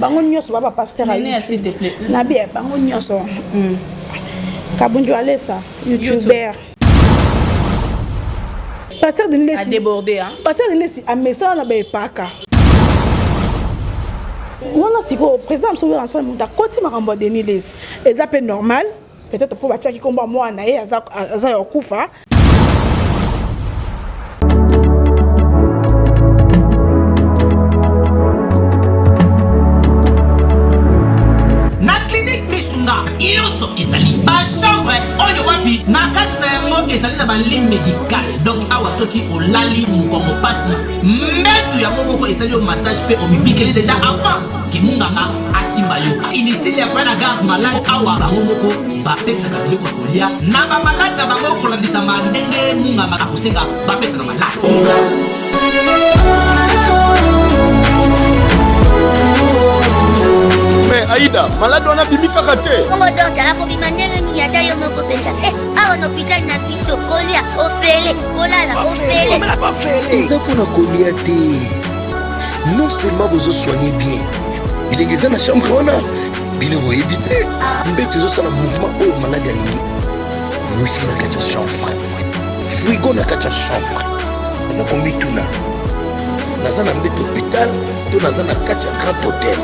bango nyonso baba pasteur Nene, s'il te plaît. na bien bango nyonso Kabunjo Alessa youtuber pasteur de Nilesi a débordé hein pasteur de Nilesi a message na ba epaka wana siko président mso ensemble monta koti makambo de Nilesi eza pe normal peut-être pour batia ki komba mwana ye aza yokufa Yoso ezali ba chambre oyo wapi na kati na yango ezali na ba ligne médicale donc awa soki olali mukongo pasi mbetu yango moko ezali yo massage pe omibikeli déjà avant ki munganga asimba yo inutile ya kwa na garde malade awa bango moko bapesaka biloko ya kolia na ba malade na bango kolandisa ndenge munganga akosenga bapesaka malade. Mais Aïda, malade on a bimika raté. Comment donc la commissaire nous y a d'ailleurs mon copain. Ah on hôpital na biso kolia ofele kolala ofele. Ils ont pour la kolia té. Non seulement vous soignez bien. Il est dans la chambre on a bien vous éviter. Mbé tu ça le mouvement au malade à lingi. Nous sommes dans la chambre. Frigo na kacha chambre. Ça combi tout là. Nazana mbé hôpital, to nazana kacha grand hôtel.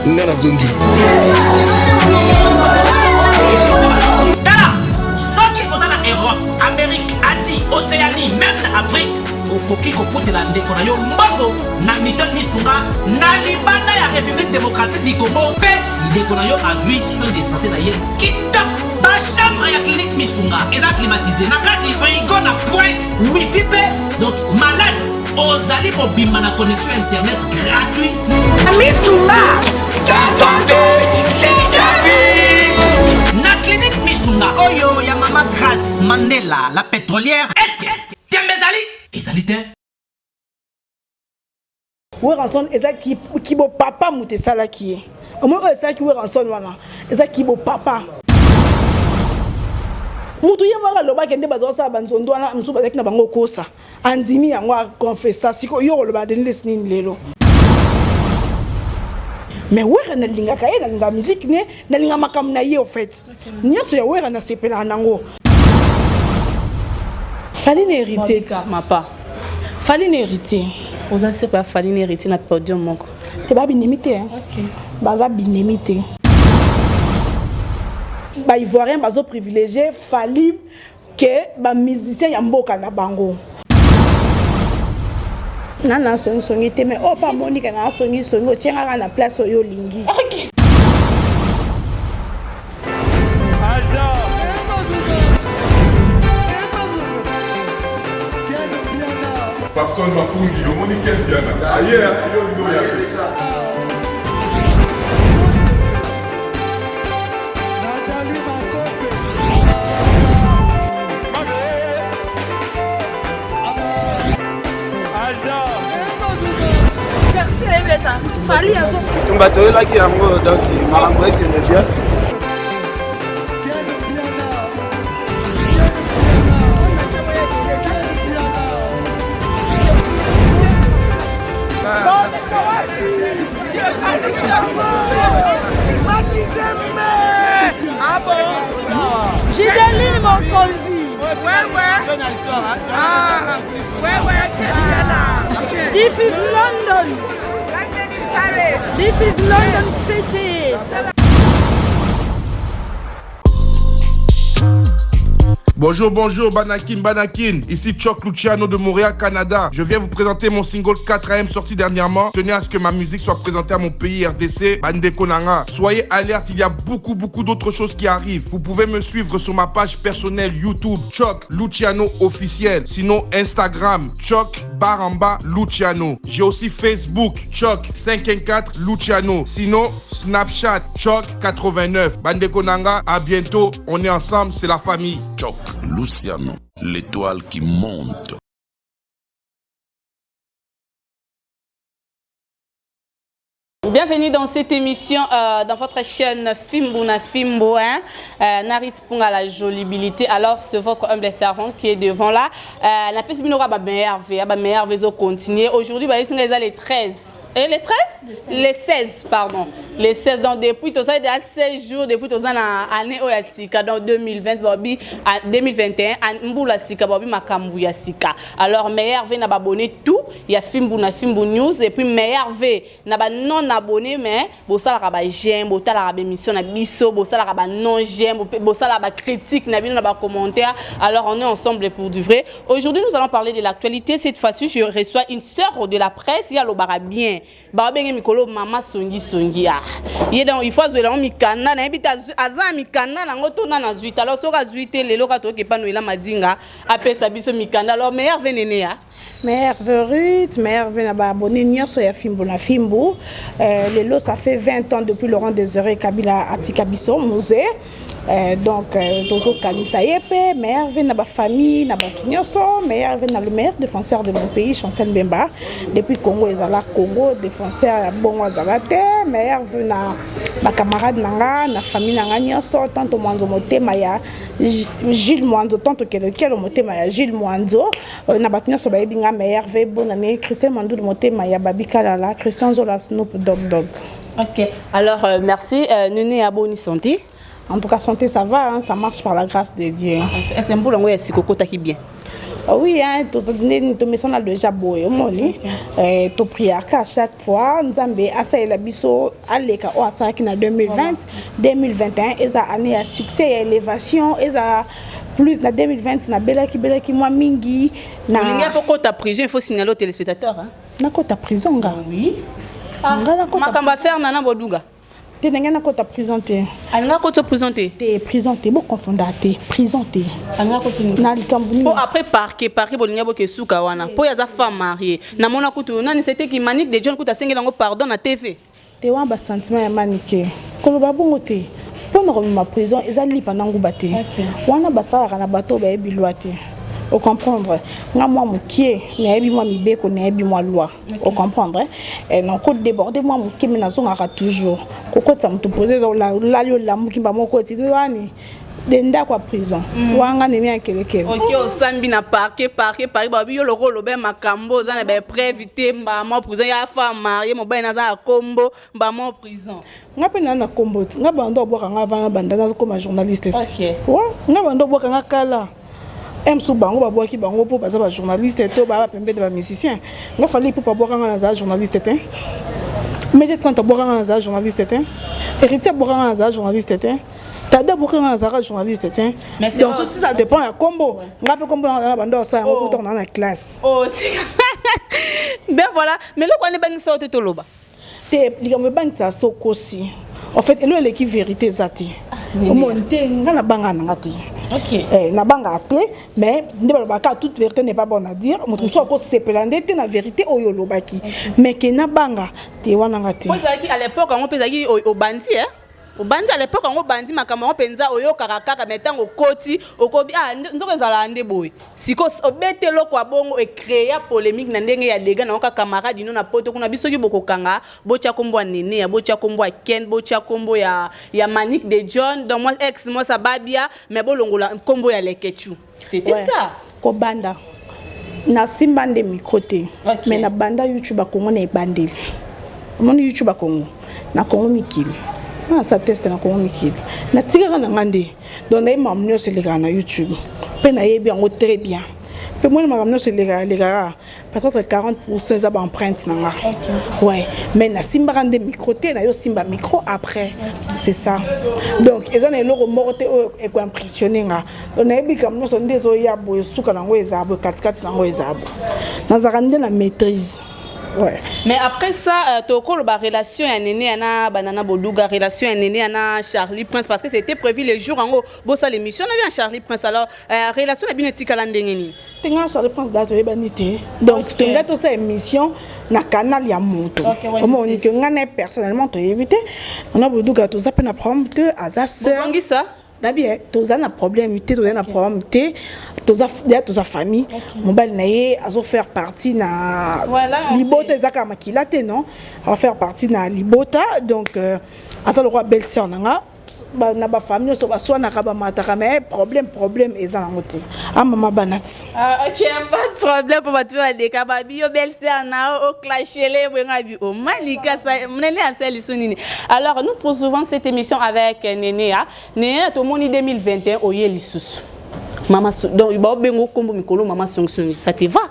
Nana zongi. Tala, soki ozana Europe, Amérique, Asie, Océanie, même Afrique, okoki kofutela ndeko na yo mbongo na Milton Misunga na libanda ya République démocratique du Congo pe ndeko na yo azui soin de santé na ye kitoko. Ba chambre ya clinique Misunga eza climatisé na kati frigo na pointe wifi pe donc malade ozali mobimba na connexion internet gratuit. Misunga, ta santé, c'est ta vie. Na clinique Misunga oyo ya mama Grace Mandela la pétrolière. Est-ce que Tembezali ezali te? Weranson eza ki bo papa mute sala ki. Au moins eza ki Weranson wana. Eza ki bo papa. Mutu ye mwaka loba kende bazosa banzondo wana msu bazaki na bango kosa. Andimi yango confessa siko yo loba de Nilesi nini lelo. Mais wera na lingaka ye na linga musique ne na linga makam na ye au fait. Nyoso ya wera na sepela nango. Fallait hériter ma pas fallait hériter oza se pas fallait hériter na podium moko te ba binemité hein OK baza binemité ba ivoirien bazo privilégié fallait que ba musicien ya mboka na bango nana songi te mais oh pas Monica na songi otianga na place oyo lingi OK Personne m'a pour dire, on est quel bien là. Ailleurs, il y a Fali avant. On va te là qui a moi donc malambo est que bien. Ah bon? J'ai des lignes mon conduit. Ouais. Ah, ouais. This is London. This is London City. Bonjour, Banakin. Ici Choc Luciano de Montréal, Canada. Je viens vous présenter mon single 4AM sorti dernièrement. Tenez à ce que ma musique soit présentée à mon pays RDC, Bandeko Nanga. Soyez alerte, il y a beaucoup d'autres choses qui arrivent. Vous pouvez me suivre sur ma page personnelle YouTube, Choc Luciano officiel. Sinon, Instagram, Choc Baramba Luciano. J'ai aussi Facebook, Choc 514 Luciano. Sinon, Snapchat, Choc 89. Bandeko Nanga, à bientôt. On est ensemble, c'est la famille. Choc Luciano, l'étoile qui monte. Bienvenue dans cette émission, dans votre chaîne Fimbuna Fimbo, Narit Punga la jolibilité. Alors, c'est votre humble servant qui est devant là. La peste binora ba meilleur, continuer. Aujourd'hui, bah, ils sont les 13. Et les 13 les 16, pardon. Les 16, donc depuis tout ça, il y a 16 jours, depuis tout ça, l'année où il y a Sika, donc 2020, 2021, Mboula Sika, Makambu ya Sika. Alors, meilleur V n'a pas abonné tout, il y a Fimbu News, et puis meilleur V n'a pas non abonné, mais bossa la ba j'aime, bossa la ba émission na biso, bossa la ba non j'aime, bossa la ba critique, na ba commentaire. Alors, on est ensemble pour du vrai. Aujourd'hui, nous allons parler de l'actualité. Cette fois-ci, je reçois une sœur de la presse, il y a l'obara bien. Babenge mikolo mama songi ah il faut zoela mikana na ebita aza mikana na ngotona na zuita alors soka zuite lelo ka toke pano ila madinga apesa biso mikana alors meilleur venene ya Merve Ruth, Merve n'a pas abonné nyonso ya Fimbu na Fimbu. Lelo ça fait 20 ans depuis Laurent Désiré Kabila atika biso musée. Donc tozo kanisa yepe Merve n'a pas famille n'a pas nyonso Merve n'a le meilleur défenseur de mon pays Chancel Mbemba depuis Congo ezala Congo défenseur bon azalate Merve na ba camarade nanga na famille nanga nyonso tanto mwanzo motema ya Gilles Mwanzo tanto quel motema ya Gilles Mwanzo na ba nyonso ba ebinga Merve bonne année Christian Mandou motema ya Babika Lala Christian Zola Snoop Dogg. OK, alors merci Néné a bonne santé. En tout cas, santé, ça va, hein, ça marche par la grâce de Dieu. Est-ce que vous avez dit bien? Oui, hein, tu as déjà beau, tu prières à chaque fois. Nous avons essayé la biso à l'écart qui en 2020, 2021, et ça année à succès et élévation, et ça plus en 2020, na belaki moi mingi. Na pourquoi ta prison, il faut signaler aux téléspectateurs. Na ta prison, gars. Oui. Ma faire nana bodouga. Tu n'as pas de prison. Tu es prison. Tu es confondant. Tu es prison. Après, parquet, pour les femmes mariées. C'était qui manique des gens qui ont pardon à TV. Tu as un sentiment de manique. Quand tu as pour ma prison, ils ont pendant que tu as au comprendre nga moi mukie na ebi moi mibeko na ebi moi loi au comprendre et non ko déborder moi mukie mais na zonga toujours koko tsa mutu poser la yo la mukimba moko ti wani denda kwa prison wanga nini akelekele OK o sambi na parquet babi yo loko lobe makambo za na be prévité mba mo prison ya femme mariée mo ba na za kombo mba mo prison nga pe na kombo nga bando boka nga vana bandana comme journaliste OK wa nga bando boka nga kala sous bango ba boaki bango pour passer ba journaliste to ba pembe de ba musicien nga fallait pour pas boire nga za journaliste té mais j'ai quand boire nga za journaliste té héritier boire nga za journaliste té tada boire nga za journaliste té donc ceci ça dépend ya combo nga pe combo na bando ça ngo pour dans la classe oh ben voilà mais le quoi ne bang ça to loba té likambo bang ça sokosi en fait elle est qui vérité zati monter nga na banga na ngati. OK. Na banga te mais toute vérité n'est pas bonne à dire. Mon trouve soit c'est pelande te na vérité oyo lobaki. Mais que na banga te wana ngati. À l'époque on pezaki au bandi hein. Au bandi à l'époque on bandi makama on penza oyo karakaka metango koti okobi nzoko ezala ande boy. Siko obetelo kwa bongo et créer polémique na ndenge ya dega na oka camarade ino na poto kuna bisoki bokokanga bocha kombo nene ya bocha kombo Ken bocha kombo ya Manique de John donc moi ex moi ça babia mais bolongola kombo ya Lekechu. C'était ça. Ko banda na simbande microté mais na banda YouTube Congo na bandeli. Mon YouTube Congo na Congo mikili. Ah, ça teste na Congo mikili. Na tigara na ngande. Donc na mamnyo se lega na YouTube. Pe na yebi ngo très bien. Pe moi mamnyo se lega peut-être 40% za ba empreinte nanga. Ouais, mais na simba rande microté na yo simba micro après. C'est ça. Donc ezana eloko morte e ko impressionner nga. Donc na yebi kam no so ndezo ya boyo suka nango ezabo katikati nango ezabo. Na zakande na maîtrise. Ouais. Mais après ça, tu as la relation à Néné Ana Banana Boluga, relation à Néné Ana Charlie Prince, parce que c'était prévu les jours en haut. Bon, ça l'émission, on a Charlie Prince. Alors, relation à Bineti Kalandengeni. Tu as Charlie Prince d'Ato et Banité. Donc, tu as cette émission na canal ya moto. Comment on personnellement tu évité. On a Boluga, tu as peine à prendre que Azas. Comment ça? D'abord, tu as un problème, tu as un problème, tu as famille, mon bel naïe, à faire partie na Libota, Zaka Makilate, non? À faire partie na Libota, donc, à ça le roi belle-sœur, na ba famille so ba soit na ka ba mataka mais problème eza na ngote a mama banati OK, pas de problème pour tu va de kababi yo belle sœur na o clasher les bwenga bi o manika ça Néné a celle sonini. Alors nous poursuivons cette émission avec Néné Néné to moni 2021 o yeli susu mama donc ba bengo kombo mikolo mama songi ça te va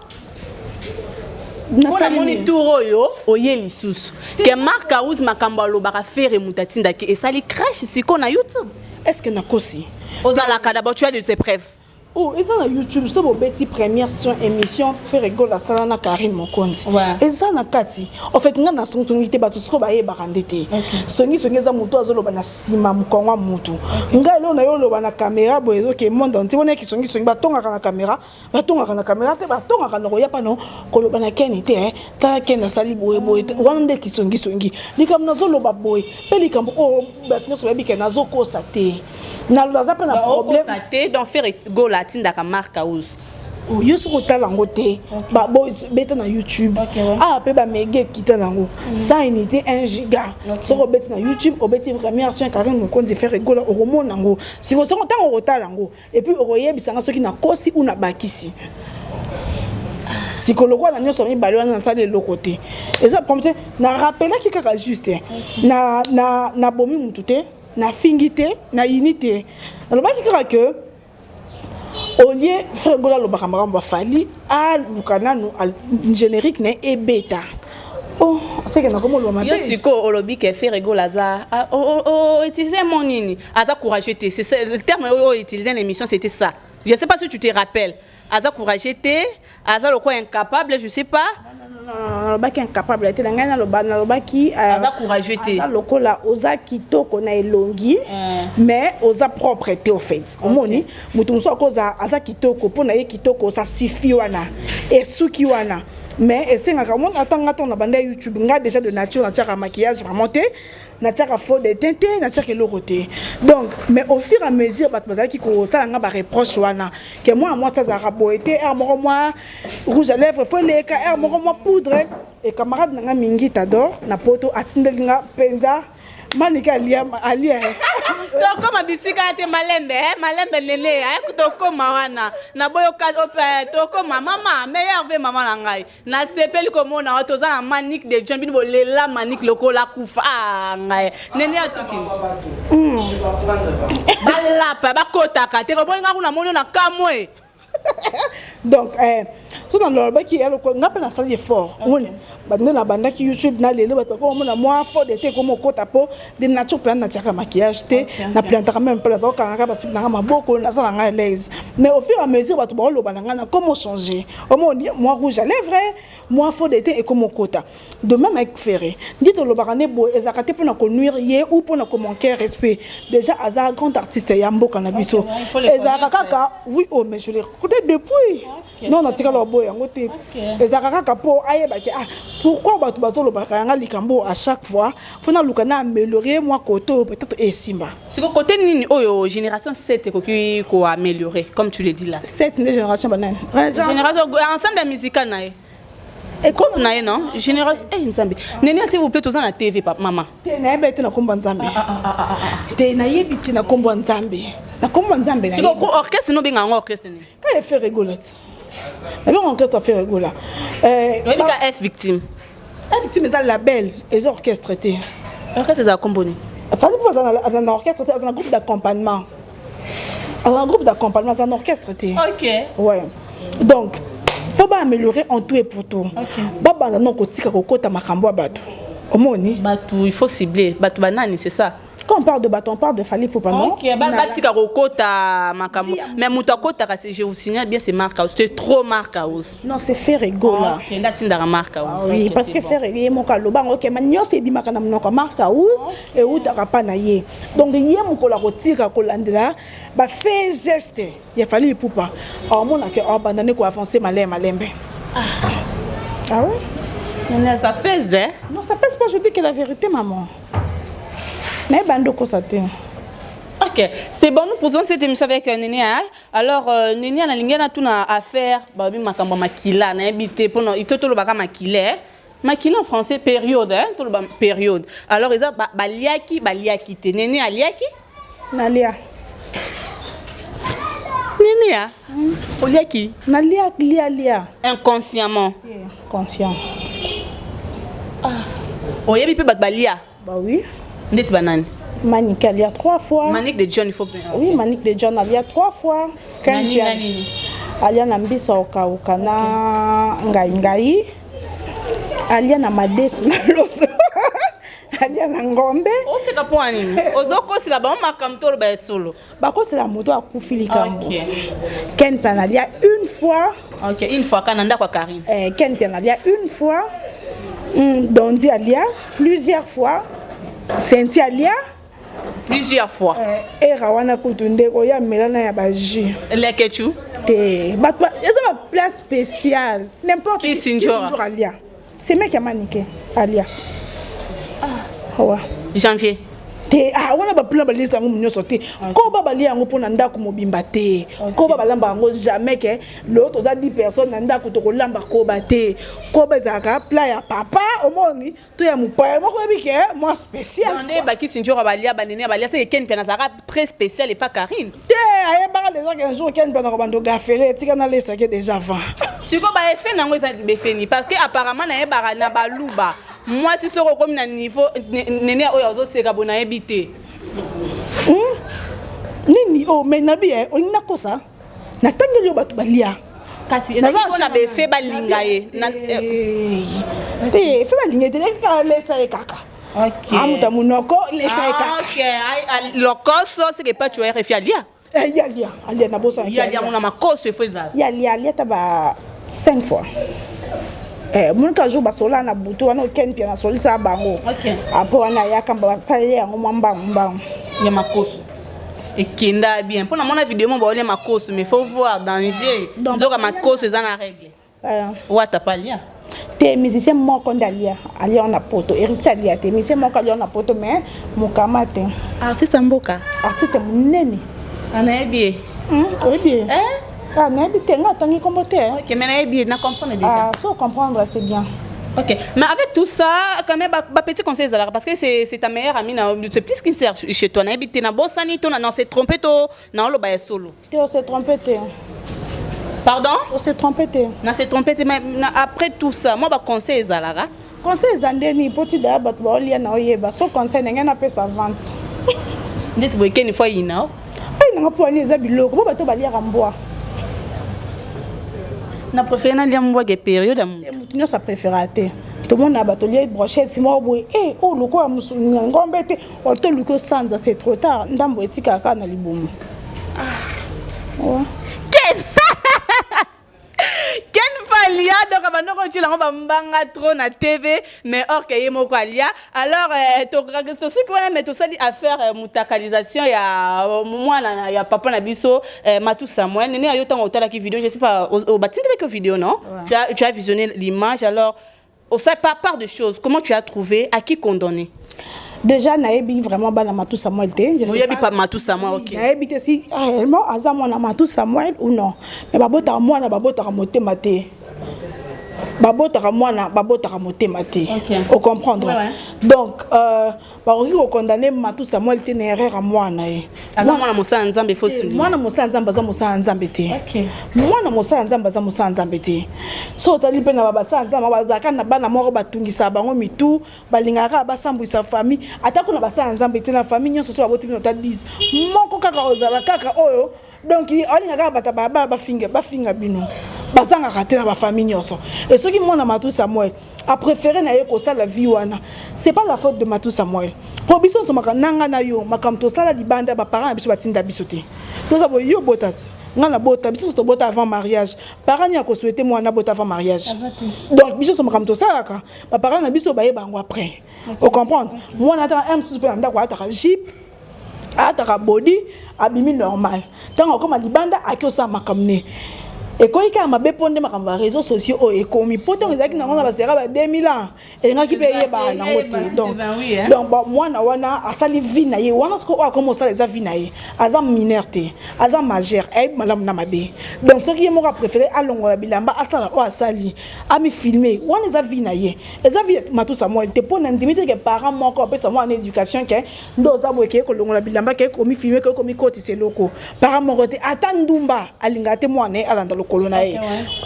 na moni tour yo oyeli susu ke Marc Aouz makambalo baka faire mutatinda ke et ça li crash siko na YouTube. Est-ce que na kosi ozala ka d'abord tu as des épreuves. Oh, et ça na YouTube, ça bobeti première sur émission fait rigolo la sala na Karine Mokonzi. Et ça na kati. En fait, nga na songi ba tsoko ba ye barandete. Songi za muto azolo ba na sima mukongwa mutu. Nga elo na yo lo ba na caméra boezo ke monde entier on ki songi ba tonga na caméra, te ba tonga na roya pa no ko lo ba na kenite ta kena sali boye wande ki songi. Likam na zolo ba boye. Pe likam o ba tno bi ke na zoko sa te. Na lo za pa na problème sa te donc faire go la tindaka Marc Aouz. Yo soko talango te ba bo beta na YouTube pe ba mega kita nango 100 unité 1 giga soko beta na YouTube obeti première sur Karine Mokonzi faire rigola oromo nango siko soko tango talango et puis oroyebisanga soki na kosi ou na bakisi psychologue na nyoso mi balwa na sale le côté et ça prompte na rappeler ki kaka juste na bomi mutute na fingite na unité na lobaki kaka que au lieu frère gola lo bakamara mba fali a lukana no générique ne e beta oh c'est que na comme lo mabe siko olobi ke frère gola za utiliser mon nini aza courageux té c'est le terme utiliser l'émission c'était ça je sais pas si tu te rappelles aza courageux té aza loko incapable je sais pas non baki incapable était ngana lo bana lo baki aza courageux té lokola oza kitoko na elongi mais oza propreté au fait omoni mutu muso akoza aza kitoko pona ye kitoko ça suffit wana et suki wana mais esengaka mon atanga ton na banda YouTube nga déjà de nature na tiaka maquillage vraiment té na tiaka faux de teinté na tiaka loroté donc mais au fur et à mesure bat bazaki ko sala nga ba reproche wana que moi ça za raboité moi rouge à lèvres faut les ka moi poudre et camarade nga mingi t'adore na poto atindeli nga penza manika alia donc comme bisika te malembe Néné to koma wana na boyo ka to koma mama meilleur ve mama na ngai na sepeli komo na to za na manique de jambini bo lela manique lokola kufa ngai Néné atoki balapa bakota ka te ko bolinga kuna mono na kamwe donc so dans le baki elle ko ngapa na salle fort on bande na banda ki YouTube na lelo bato ko mona moi fort de te comme ko tapo de nature plan na tiaka maquillage te na planta quand même pas ça quand ba su na maboko na sala nga l'aise mais au fur et à mesure bato ba lo bananga na comment changer au moins moi rouge à lèvres moi fort de te et comme kota de même avec Ferré dit to lo barane bo ezakate pour na ko nuire ye ou pour na ko manquer respect déjà aza grand artiste ya mboka na biso ezakaka oui oh mais je l'ai écouté depuis non na tika lo boy yango te ezakaka po ayeba ke pourquoi bato bazolo bakanga likambo à chaque fois faut na lukana améliorer moi côté peut-être et simba c'est que côté nini oyo génération 7 ko améliorer comme tu le dis là 7 une génération banane génération ensemble musical na et comme na non génération nzambe Néné s'il vous plaît tous na TV papa maman te na yebete na komba nzambe te na yebite na komba nzambe c'est que orchestre no benga orchestre ni ka fait rigoler mais on orchestre fait rigoler ka F victime mais ça label et orchestre té orchestre ça componé fallait pas dans un orchestre dans un groupe d'accompagnement c'est un orchestre té OK ouais donc faut pas améliorer en tout et pour tout baba na ko tika ko kota makambo bato omoni bato il faut cibler bato banani c'est ça. Quand on parle de bâton, on parle de Fally Poupa, non? Ok, batika rokota makambo. Mais mutokota je vous signale bien c'est Marc Aouz. C'est trop Marc Aouz. Non, c'est Ferrego là. Ok, là tu n'as Marc Aouz. Oui, parce que Ferrego est mon kaloba. Ok, maintenant c'est bimaka na mnoko Marc Aouz et où t'as pas naïe. Donc hier mon kola rotira kolandela, bah fait geste. Il a fallu Poupa. Oh mon a que abandonné quoi avancer malembe. Ah ouais? Non, ça pèse hein? Non, ça pèse pas. Je dis que la vérité, maman. Mais bando kosaté. Ok, c'est bon, nous posons cette émission avec Néné. Alors, Néné, on a l'ingénieur à tout à faire. Babi makamba makila, na habité pour nous. Il te tout le baka makila. Makila en français période, hein, tout le période. Alors ils ont baliaki te. Néné aliaki? Nalia. Nini ya? Olia qui? Nalia, lia. Inconsciemment. Conscient. Oyebi pe balia. Bah oui. Ndeti banane. Manique, elle y a 3 fois. Manique de John, il faut. Oui, Manique de John, elle y a 3 fois. Nani. Elle y a Nambisa Okana Ngai. Elle y a Namades Naloso. Elle y a Ngombe. Oh, c'est pour un nini. Ozoko, c'est là-bas, on m'a comme tout le solo. Bako, c'est la moto à Koufili Kambo. Ok. Ken Pan, elle y a une fois. Ok, une fois, Kananda kwa Karine. Ken Pan, elle y a une fois. Dondi, elle y a plusieurs fois. Cynthia, elle y a plusieurs fois. Et Rawana Koutunde, Oya Melana Yabaji. Les Ketchou. C'est une place spéciale. N'importe qui. C'est mec qui a maniqué. Alia. Janvier. On a plein de listes à nous sauter. Quand on va aller en pour nanda comme bimbate. Quand on va lamba jamais que l'autre aux 10 personnes nanda ko to lamba ko bate. Ko bezaka pla ya papa au moni to ya mupa moi ko bike moi spécial. On est baki sinjora balia banene balia c'est Ken Penazara très spécial et pas Karine. Aye ba les gens un jour Ken Penazara bando gafele tika na laisse que déjà avant. Si ko ba effet nango ça befeni parce que apparemment na ye bara na baluba. Moi si soko comme na niveau nene oyo zo seka bona ebité. Nini oh mais nabi on na kosa. Na tangeli batu balia. Kasi na on a fait balinga ye. Fait balinga te ka laissa e kaka. OK. Amuta munoko laissa e kaka. OK, ai lokoso c'est que pas tu es refialia. Alia na bosa. Alia on a makoso faisable. Alia taba 5 fois. Mon jour basola na butu wana Ken pia na solisa bango. OK. Apo wana yakamba sale yango mwamba. Ya makoso. Et kenda bien. Pour la vidéo mon baolia makoso mais faut voir danger. Donc makoso ça na règle. Wa ta pas lien. Te musicien moko ndalia ali on a poto héritier ali te musicien moko ali on a poto mais mukamate. Artiste mboka. Artiste munene. Anaebie. Oui bien. Ah, mais tangi comboté. OK, mais anaebie na comprendre déjà. Ah, faut comprendre c'est bien. OK, mais avec tout ça, quand même, petit conseil, parce que c'est ta meilleure amie, c'est plus qu'une sœur chez toi. Tu n'as pas sani, tu n'as pas trompé, non, le bail solo. Tu s'est trompé. Pardon? On s'est trompé. On s'est trompé, mais après tout ça, moi, je conseille Zalara. Conseil Zandeni, petit d'abord, il y a un son conseil, il y a un peu sa vente. Dites-vous qu'il faut y aller. Il n'y a pas de biloko, il n'y a pas de bois. Na préféré na liam bois que période am mutinyo sa préférate tout le monde a batolier brochette si moi boy oh loko ya musunga ngombe te oto luko sanza c'est trop tard ndambo etika ka na libumu Ken Falia donc abandon tu la mbanga trop na TV mais or que yemo kwalia alors to ce qu'on met tout ça dit affaire mutakalisation ya moi ya papa na biso Matou Samuel nene ayo tant hôtel qui vidéo je sais pas au bâtiment avec vidéo non tu as visionné l'image alors au ça part de choses comment tu as trouvé à qui condamner. Déjà naebi vraiment bana Matou Samuel te je sais pas Matou Samuel OK naebi te si réellement azamo na Matou Samuel ou non mais babota moi na babota motema te babota motema te au comprendre donc baroki ko condamner Matou Samuel te na erreur à moi na ye azamo na mosa nzambe faut souligner moi na mosa nzambe za mosa nzambe te moi na mosa nzambe za mosa nzambe te so tali pe na baba sa nzambe bazaka na bana moko batungisa bango mitu balingaka basambwisa famille atako na basa nzambe te na famille nyonso so baboti no ta 10 moko kaka ozala kaka oyo donc alingaka bata baba bafinga bino bazanga raté na ba famille nyonso et ce qui moi na Matou Samuel a préféré na yeko ça la vie wana c'est pas la faute de Matou Samuel pour biso to makananga na yo makamto sala di banda ba parents na biso batinda biso te to za bo yo botas ngana bota biso to bota avant mariage parents ya ko souhaiter moi na bota avant mariage donc biso so makamto sala ka ba parents na biso ba ye bango après au comprendre moi na ta un petit peu ndako ataka jeep ataka body abimi normal tant comme libanda akio sa makamne Et quand il y a ma béponde ma réseaux sociaux et commis pourtant ils ont na basera 2000 ans et ngaki payer ba na ngote donc moi na wana asali vie na ye wana ce ko comme ça les vie na ye azam minorité azam majeur et malam na mabe donc ce qui est mon préféré alongola bilamba asala o asali ami filmer wana za vie na ye eza vie matusa moi te pona ndimite que parents moko pe ça moi en éducation que ndo za boke ko longola bilamba ke komi filmer ke komi koti c'est loko parents moko te atandumba alingate moi ne alanda kolona ye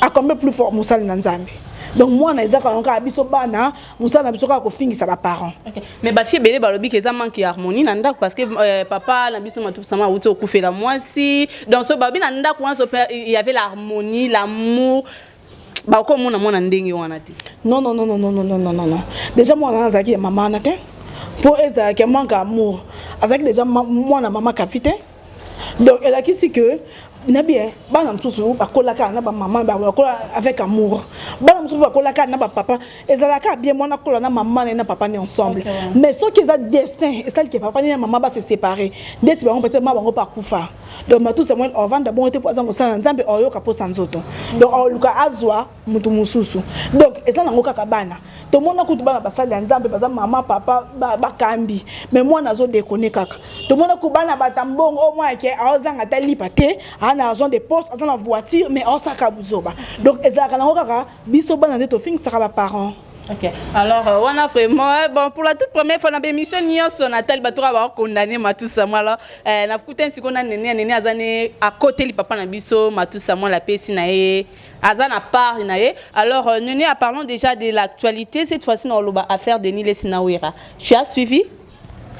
a combien plus fort musala na nzambe donc moi na ezaka nka biso bana musala na biso ka ko fingisa ba parents mais ba fie belé balobi que ça manque harmonie na ndako parce que papa na biso matu sama uti okufela mwasi donc so babi na ndako wana so il y avait l'harmonie l'amour ba ko mona mona ndenge wana ti non déjà moi na zaki maman na te pour eza que manque amour azaki déjà moi na maman capitaine donc elle a qui c'est que na bien bana msusu bakolaka na ba maman bakola avec amour bana msusu bakolaka na ba papa ezalaka bien mona kola na maman na papa ne ensemble mais ce qui est destin est celle que papa ni maman va se séparer ndeti bango peut-être bango pa kufa donc ma tout c'est moi on va d'abord était pour ça mosala nzambe oyo ka posa nzoto donc on luka azwa mutu mususu donc eza nango kaka bana to mona kutu bana basala nzambe baza maman papa bakambi mais moi nazo déconner kaka to mona ku bana batambongo au moins ke azanga tali pate un argent de poste dans la voiture mais on saka buzoba donc ezaka nango kaka biso bana ndeto fing saka ba parents. OK. Alors on a vraiment bon pour la toute première fois dans l'émission Nyonso Nathalie Batura va condamner Matusa moi là na kuta siko na nene azane à côté li papa na biso Matusa moi la pesi na ye azana part na ye alors nene parlons déjà de l'actualité cette fois-ci dans loba affaire de Nile Sinawira. Tu as suivi?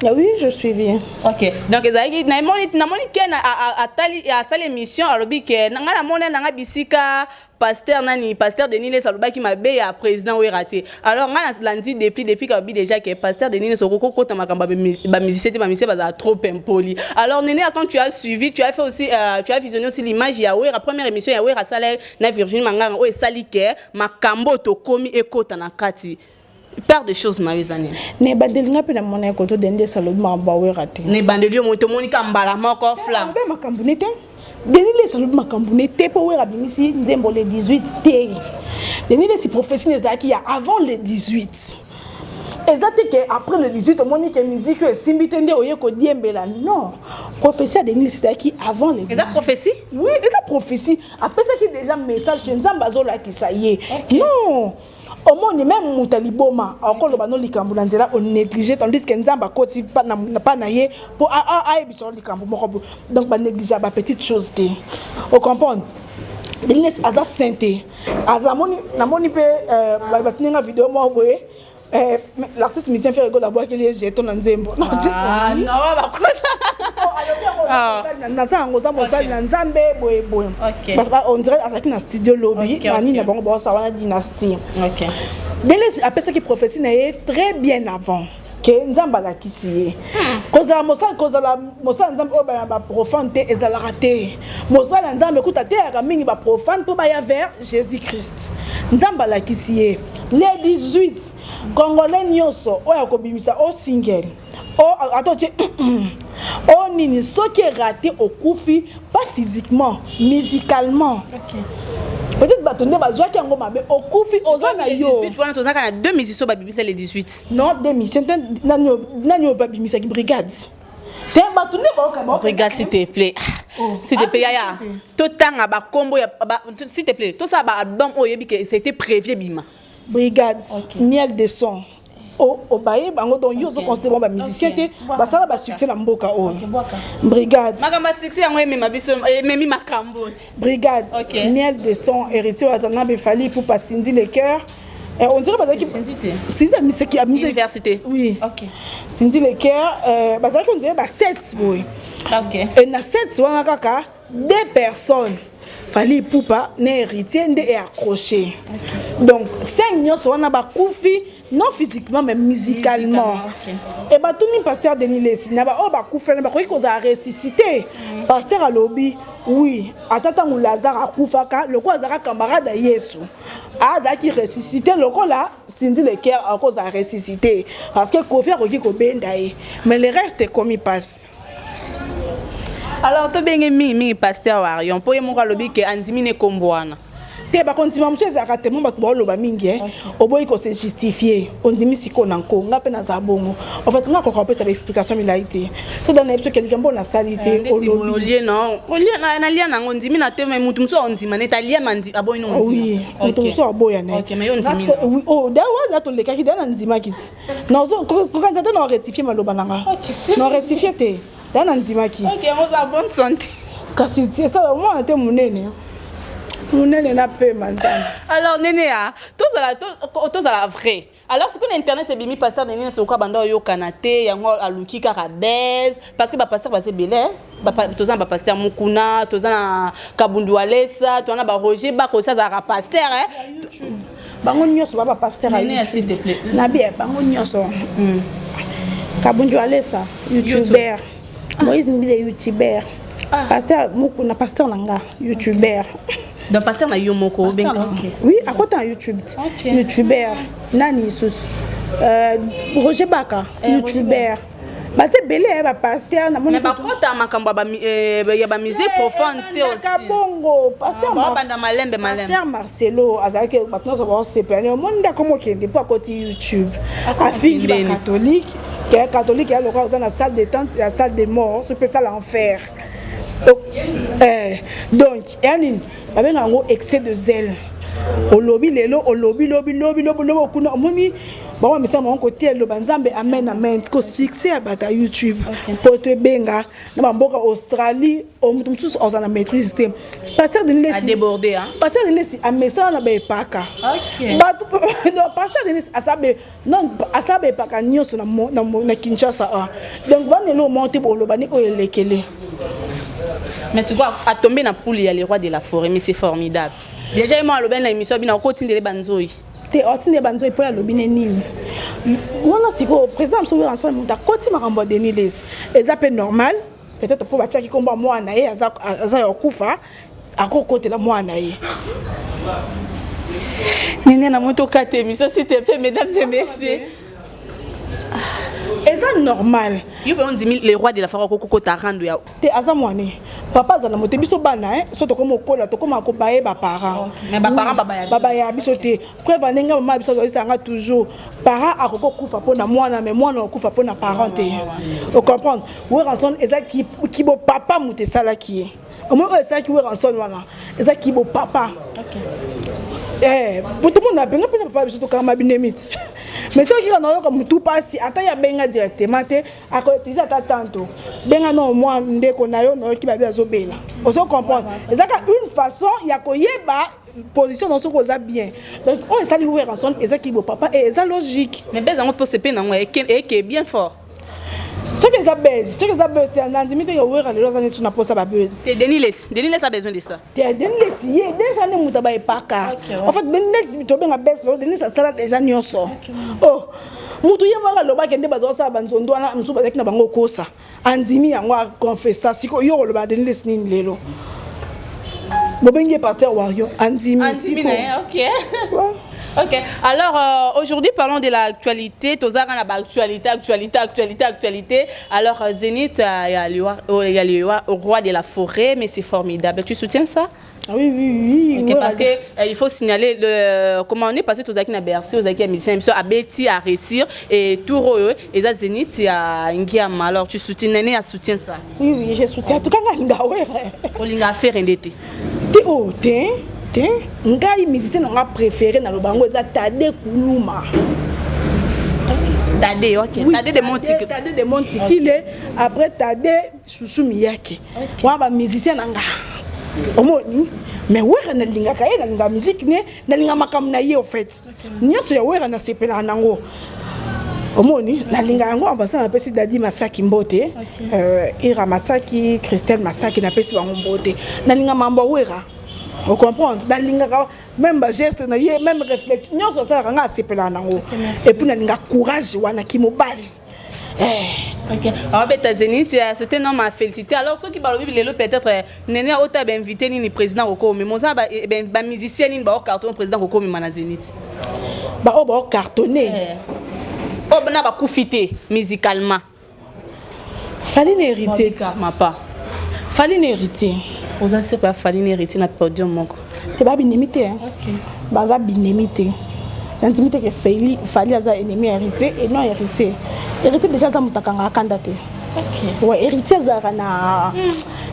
Ah oui, je suis bien. OK. Donc ezaki na moni ken a sali émission alobi ke nga mona nga bisika pasteur nani pasteur Denis Saloba qui m'a bé à président ou raté. Alors nga landi depuis ka bi déjà que pasteur Denis Sokoko kota makamba ba musicien ba trop impoli. Alors Néné quand tu as suivi, tu as fait aussi tu as visionné aussi l'image ya la première émission ya Wera Saleh na Virginie Manganga o esali ke makambo to komi ekota na kati. Père de choses na wezani. Ne bandelinga pe na mona koto dende Saloba ba we raté. Ne bandelio moto monika mbala moko flam. Be makambo nete. Denis Saloba makambo nete po we rabimisi nzembo le 18 te. Denis si prophétie nezaki ya avant le 18. Exactement que après le 18 au monde que musique simbitende oye ko diembela non. Prophétie à Denis c'est avant le 18. Est-ce prophétie? Oui, c'est prophétie. Après ça qui déjà message que nzamba zola ki ça y est. Non. Au moins même mutaliboma encore le bano likambu na nzela on négligé tandis que nzamba koti pas na ye pour biso likambu moko donc ba négliger ba petite chose te on comprend Denis aza sainté azamoni na moni pe ba tinga vidéo mo boye l'artiste musicien fait rigolo d'abord qu'il est jeton na nzembo non ba kosa na ngoza mosali na nzambe boye parce qu'on dirait azaki na studio lobby nani na bango ça wana dynastie. OK. Denis après ça qui prophétie na très bien avant que nzamba la kisi koza mosala nzambe o ba profane te ezala raté mosala nzambe kuta te ya mingi ba profane to ba ya vers Jésus-Christ nzamba la kisi le 18 Congolais nyonso oya kobimisa o single attends nini ce qui est raté au koufi pas physiquement musicalement. OK. Peut-être batonné bazwa ki ngo mabe au koufi ozana yo 18 wana tozaka na deux musiciens ba bibisa le 18 non deux musiciens nani ba bimisa ki brigade te batonné ba brigade s'il te plaît s'il te plaît yaya to tanga ba kombo ya s'il te plaît to ça ba album oyebi que c'était prévu bima brigade miel de son au baye bango donc yo zo considérer ba musicien te ba sala ba succès na mboka o brigade makamba succès yango mema biso memi makambo brigade miel de son héritier atana be fali pour pas Cindy le cœur on dirait parce que Cindy a mis qui a mis université oui OK Cindy le cœur parce qu'on dirait ba 7 boy OK et na 7 wana kaka deux personnes fali poupa na héritier ndé est accroché donc 5 nyonso wana ba kufi non physiquement mais musicalement. Et bah tout le pasteur Denis Lesi na ba o ba kufa na ba ko za ressusciter pasteur alobi oui atata mu Lazare akufaka le ko azaka camarade à Yesu azaki ressusciter le ko là Cindy le cœur à cause à ressusciter parce que Kofi a ko benda mais le reste comme il passe. Alors to benge mi pasteur Warion po ye moko lobi ke andimi ne kombwana. Te ba kontima monsieur ezaka te mo bato ba loba mingi oboyi ko se justifier ondimi siko na nkonga pe na zabongo en fait nga ko ko pesa l'explication milaité to dans episode quelqu'un bon na salité olobi non olie na lia na ondimi na te mutu mso ondima ne ta lia mandi aboyi no ondima oui mutu mso aboya ne OK mais yo ondimi oui oh dawa to le kaki dana ndima kiti non zo ko kanza to na rectifier maloba nanga non rectifier te dana ndima ki OK on sa bonne santé kasi c'est ça moi te munene na pe manzana. Alors Nénéa, tous à la vrai. Alors ce qu'on internet c'est bimi pasteur Néné sur quoi banda yo kanate yango aluki karabez parce que ba pasteur ba c'est belé ba tozan ba pasteur Mukuna tozan Kabundu Alessa tozan ba Roger ba ko ça za pasteur bango nyonso ba pasteur Néné s'il te plaît. Na bien bango nyonso. Kabundu Alessa YouTuber. Moïse Mbile YouTuber. Pasteur Mukuna pasteur nanga YouTuber. Donc pasteur na yo moko ben oui à côté en YouTube YouTuber nani sus Roger Baka YouTuber ba c'est belé ba pasteur na mais ba kota makambo ba ya ba musique profonde te aussi bongo pasteur ba banda malembe pasteur Marcelo azaki maintenant ça va se perdre monde comme qui pas côté YouTube afiki ba catholique catholique ya loka dans la salle détente la salle des morts c'est ça l'enfer donc yani avec un excès de zèle au lobby lelo au lobby kuna moni bon mais ça mon côté le banzambe amen ko succès à YouTube pour te benga na mboka Australie au mutumsus ozana maîtrise système pasteur de laisser déborder hein pasteur de laisser a message na ba epaka OK donc pasteur de laisser asabe non asabe epaka nyoso na Kinshasa donc banelo monter pour le bani ko elekele. Mais c'est quoi à tomber dans poule il y a les rois de la forêt mais c'est formidable. Déjà moi le ben la émission bina continue les banzoi. Te otine banzoi pour la lobine nini. Voilà siko président mso ensemble muta continue makambo de niles. Ezape normal peut-être pour batia ki komba mwana ye aza yokufa akokote la mwana ye. Nene na moto kate émission s'il te plaît mesdames et messieurs. Et ça normal. Yo on dit les rois de la forêt koko ta rando ya. Te aza mwane. Papa za na mote biso bana so to komo kola to koma ko baye ba parents. Mais ba parents baba ya biso te. Preuve nenga mama biso zo sanga toujours. Parents akoko kufa pona mwana mais mwana okufa pona parent te. Vous comprendre? Ou ranson eza ki bo papa mute sala ki. Au moins eza ki ou ranson wana. Eza ki bo papa. OK. Tout le monde a bien papa biso to kama binemit. Mais ceux qui ont comme tout passé, attends ya benga directement te à côté ça tanto. Benga non moi ndeko na yo no ki ba bien zobela. On se comprendre. C'est ça une façon ya ko yeba position dans ce qu'on a bien. Donc on ça lui ouvrir ensemble et ça qui beau papa et ça logique. Mais ben on peut se peine et qui est bien fort. Ce que ça baise, c'est un indemnité que ouvrir les années sur na posa ba buzz. C'est Denis a besoin de ça. Denis y est des années mutaba epaka. En fait Denis to benga best Denis ça sera déjà nyonso. Oh mutu ye mara loba kende bazo sa banzondo na msu ba na bango kosa. Andimi yango confessa siko yo loba Denis nini lelo. Bobenge pasteur Wario andimi. Andimi OK. OK. Alors aujourd'hui parlons de l'actualité. Tozara na actualité. Alors Zénith il y a le roi de la forêt mais c'est formidable. Tu soutiens ça? Oui. Okay, parce que il faut signaler comment on est passé aux Zaki na Bercy, aux Zaki à Missin, à Betty à réussir et tout royo et ça Zénith il y a Ngiama. Alors tu soutiens Néné à soutien ça? Oui, je soutiens. En tout cas ngawe. Olinga faire ndete. Te ngai musicien nga préféré na lobango eza Tade Kuluma. Tade OK. Tade de Montikile après Tade Chouchou Miyake. Wa ba musicien nga. Omoni mais wera na linga ka ela nga musique ne na linga makam na ye au fait. Nyoso ya wera na sepela nango. Omoni na linga yango ambassadeur na pesi Dadi Masaki Mbote. Ira Masaki, Christelle Masaki na pesi bango Mbote. Na linga mambo wera. On comprend dans l'inga même geste na ye même réflexion nyonso ça nga sepela nango et puis na linga courage wana ki mobali OK. Alors Betazeni c'était non m'a félicité. Alors ceux qui parlent lelo peut-être Néné a ota invité ni président Roko mais moza ba musicien ni ba carton président Roko mi Manazénith. Ba cartonné. Na ba kufité musicalement. Fallait hériter ma pas. fallait hériter. Vous avez pas fallu hériter na podium moko. T'es pas binémité hein. OK. Baza binémité. L'intimité que fallait avoir ennemi hérité et non hérité. Hérité déjà ça mutakanga kandate. OK. Ouais, héritier zarana.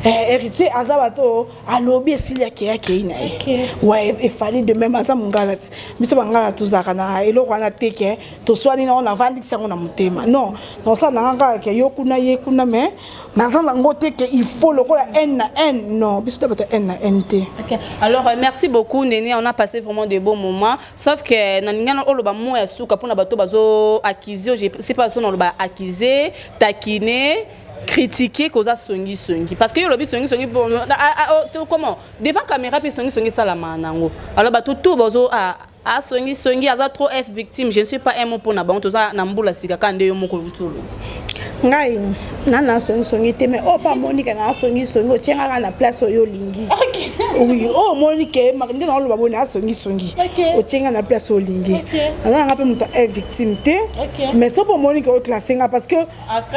Héritier azabato alobi esilia ke ina. OK. Ouais, il fallait de même asa mungalati. Biso bangala to zarana elo wana teke to swani na on vandi sango na mutema. Non, non ça nanga ke yokuna yekuna mais dans la ngote que il faut le quoi N non, biso d'abord N NT. OK. Alors merci beaucoup Néné, on a passé vraiment de beaux moments sauf que na ningana oloba mo ya suka pona bato bazo accuser, je sais pas son oloba accuser, taquiner critiquer cause songi parce que le songi comment devant caméra puis songi salama nango alors bato tout bozo a songi aza trop F victime je ne suis pas un mot pour na bango toza na mbula sika kande yo moko lutulu ngai nana songi te mais oh pas Monica na songi otienga na place oyo lingi. OK. Oui, oh Monica makinde na lo babona songi. Otienga na place oyo lingi. Ana nga pe muta est victime te. Mais ça pour Monica au classé parce que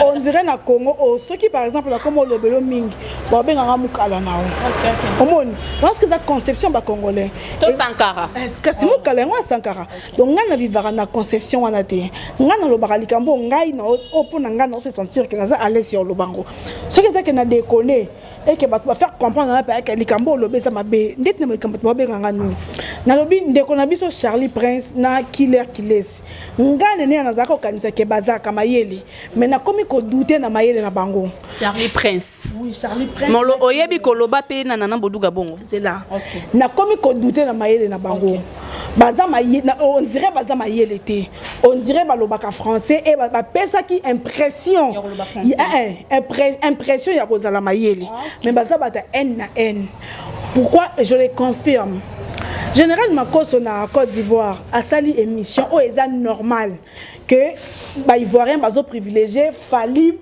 on dirait na Congo ceux qui par exemple comme le belo mingi ba benga nga mukala na o. OK. Omoni, parce que ça conception ba congolais. To Sankara. Est-ce que c'est mukala ngwa Sankara. Donc nga na vivara na conception wana te. Nga na lo bakalikambo ngai na opona nga na sentir que ça allait sur le bango. Ce que c'est que na déconner et que va faire comprendre que les cambo lobé ça m'a bé net na cambo ba be nganga nous. Na lobi ndekona biso Charlie Prince na Killer Kilesi. Ngane ne na zako kanisa ke bazaka mayele. Mais na komi ko douter na mayele na bango. Charlie Prince. Oui, Charlie Prince. Molo oyebi koloba pe na nana boduga bongo. C'est là. OK. Na komi ko douter na mayele na bango. Baza mayele on dirait baza mayele te. On dirait balobaka français et ba pesa qui impression. Impression ya kozala mayele. Mais baza bata N na N. Pourquoi je le confirme? Généralement quand on a Côte d'Ivoire a sali émission où est normal que ba ivoirien bazo privilégié fallait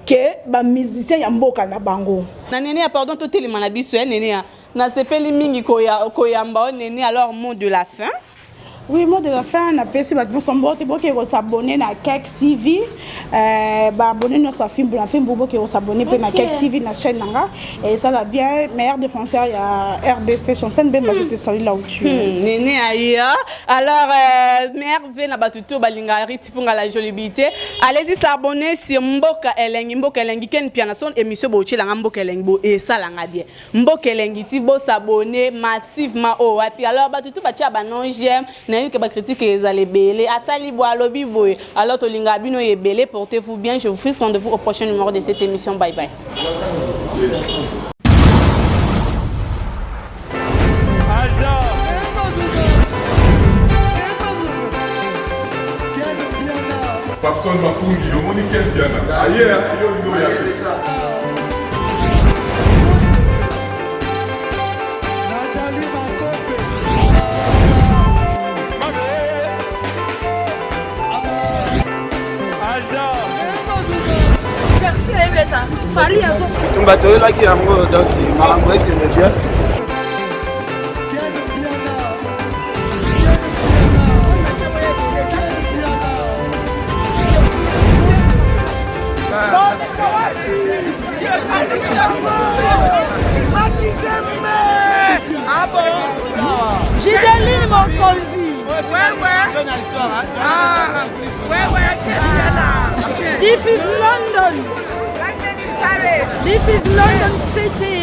que ba musicien ya mboka na bango. Na Néné pardon to telema na biso Néné na sepeli mingi koyamba Néné alors mot de la fin. Oui, mot de la fin, on a passé maintenant son bot, qui s'abonner à Kek TV, abonner notre film pour la film pour qui s'abonner à Kek TV na chaîne nanga et ça va bien meilleur défenseur il y a RDC chanson ben je te salue là où tu es. Néné Aya. Alors meilleur vient na batuto balinga rit pour la jolibité. Allez-y s'abonner sur Mboka Elengi ken piana son émission bochi la Mboka Elengi bo et ça la bien. Mboka Elengi ti bo s'abonner massivement oh et puis alors batuto ba tia ba non j'aime que ba critique les allez belé asali bo alobi boy alors to linga bino ye belé portez-vous bien je vous fais rendez-vous au prochain numéro de cette émission bye bye. Personne m'a connu, le monde est bien. Ailleurs, il y a bato elaki yango donc makambo ekende bien Ah bon? J'ai des lignes mon conduit. Ouais. Ah, ouais. This is London. This is London City.